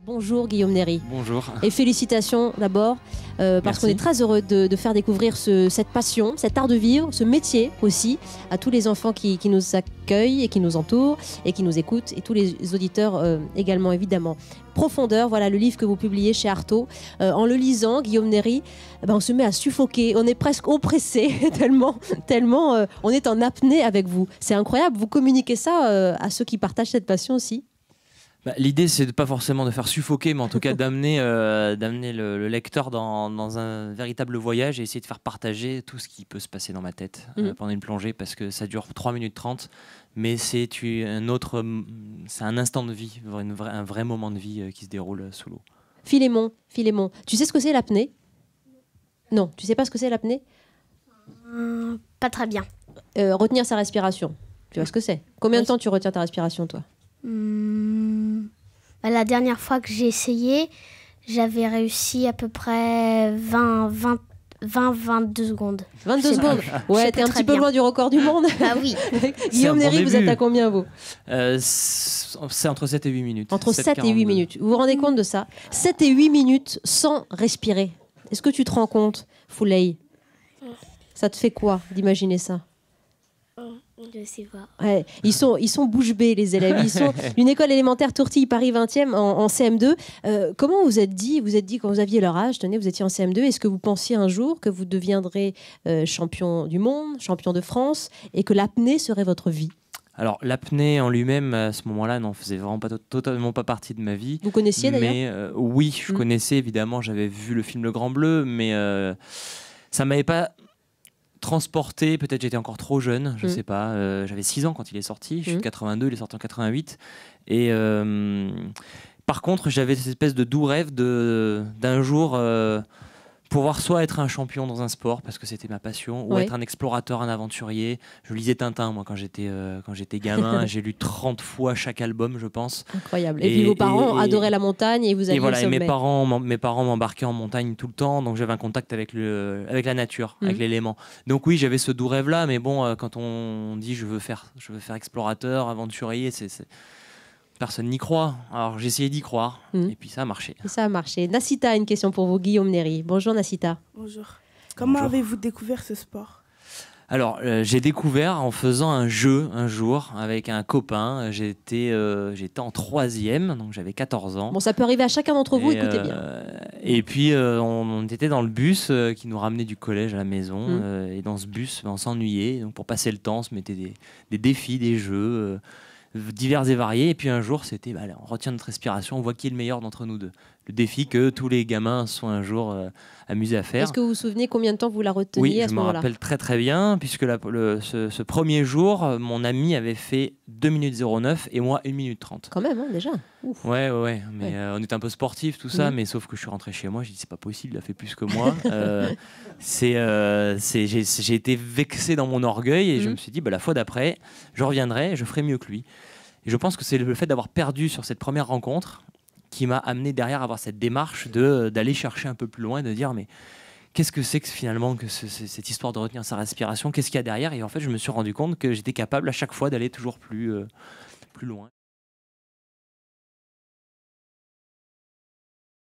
Bonjour Guillaume Néry. Bonjour. Et félicitations d'abord, parce qu'on est très heureux de faire découvrir cette passion, cet art de vivre, ce métier aussi, à tous les enfants qui nous accueillent et qui nous entourent et qui nous écoutent, et tous les auditeurs également évidemment. Profondeur, voilà le livre que vous publiez chez Artaud. En le lisant, Guillaume Néry, on se met à suffoquer, on est presque oppressé, tellement on est en apnée avec vous. C'est incroyable, vous communiquez ça à ceux qui partagent cette passion aussi. L'idée, c'est pas forcément de faire suffoquer, mais en tout cas d'amener le lecteur dans un véritable voyage et essayer de faire partager tout ce qui peut se passer dans ma tête pendant une plongée, parce que ça dure 3 minutes 30, mais c'est un instant de vie, un vrai moment de vie qui se déroule sous l'eau. Philémon, tu sais ce que c'est l'apnée? Non, tu sais pas ce que c'est l'apnée? Pas très bien. Retenir sa respiration, tu vois ce que c'est? Combien de temps tu retiens ta respiration, toi? La dernière fois que j'ai essayé, j'avais réussi à peu près 22 secondes. 22 secondes. Ouais, t'es un petit peu loin du record du monde. Ah oui. Guillaume Néry, vous êtes à combien, vous? C'est entre 7 et 8 minutes. Entre 7 et 8 minutes. Vous vous rendez compte de ça? 7 et 8 minutes sans respirer. Est-ce que tu te rends compte, Fouley? Ça te fait quoi d'imaginer ça? Je sais pas. Ouais, ils sont bouche bée, les élèves. Ils sont d'une école élémentaire Tourtille, Paris 20e, en CM2. Comment vous êtes dit quand vous aviez leur âge, tenez, vous étiez en CM2, est-ce que vous pensiez un jour que vous deviendrez champion du monde, champion de France, et que l'apnée serait votre vie? Alors, l'apnée en lui-même, à ce moment-là, n'en faisait vraiment totalement pas partie de ma vie. Vous connaissiez d'ailleurs? Mais oui, je connaissais évidemment, j'avais vu le film Le Grand Bleu, mais ça m'avait pas transporté, peut-être j'étais encore trop jeune, je sais pas, j'avais 6 ans quand il est sorti, je suis de 82, il est sorti en 88, et par contre j'avais cette espèce de doux rêve d'un jour pouvoir soit être un champion dans un sport, parce que c'était ma passion, ou être un explorateur, un aventurier. Je lisais Tintin, moi, quand j'étais gamin. J'ai lu 30 fois chaque album, je pense. Incroyable. Et puis vos parents adoraient la montagne et vous aviez le sommet. Mes parents m'embarquaient en montagne tout le temps, donc j'avais un contact avec la nature, avec l'élément. Donc oui, j'avais ce doux rêve-là, mais bon, quand on dit je veux faire explorateur, aventurier, personne n'y croit. Alors j'ai essayé d'y croire et puis ça a marché. Ça a marché. Nassita a une question pour vous, Guillaume Néry. Bonjour Nassita. Bonjour. Comment avez-vous découvert ce sport? Alors j'ai découvert en faisant un jeu un jour avec un copain. J'étais en 3e, donc j'avais 14 ans. Bon, ça peut arriver à chacun d'entre vous, écoutez bien. Et puis on était dans le bus qui nous ramenait du collège à la maison. Et dans ce bus, on s'ennuyait. Donc pour passer le temps, on se mettait des défis, des jeux divers et variés, et puis un jour c'était on retient notre respiration, on voit qui est le meilleur d'entre nous deux. Le défi que tous les gamins sont un jour amusés à faire. Est-ce que vous vous souvenez combien de temps vous la reteniez à ce moment-là? Oui, je me rappelle très très bien, puisque ce premier jour, mon ami avait fait 2 minutes 09 et moi 1 minute 30. Quand même, déjà. Ouf. Ouais, mais on est un peu sportif, tout ça, mais sauf que je suis rentré chez moi, j'ai dit c'est pas possible, il a fait plus que moi. J'ai été vexé dans mon orgueil et je me suis dit la fois d'après, je reviendrai, je ferai mieux que lui. Et je pense que c'est le fait d'avoir perdu sur cette première rencontre qui m'a amené derrière à avoir cette démarche d'aller chercher un peu plus loin, de dire mais qu'est-ce que c'est que finalement que cette histoire de retenir sa respiration, qu'est-ce qu'il y a derrière? Et en fait je me suis rendu compte que j'étais capable à chaque fois d'aller toujours plus loin.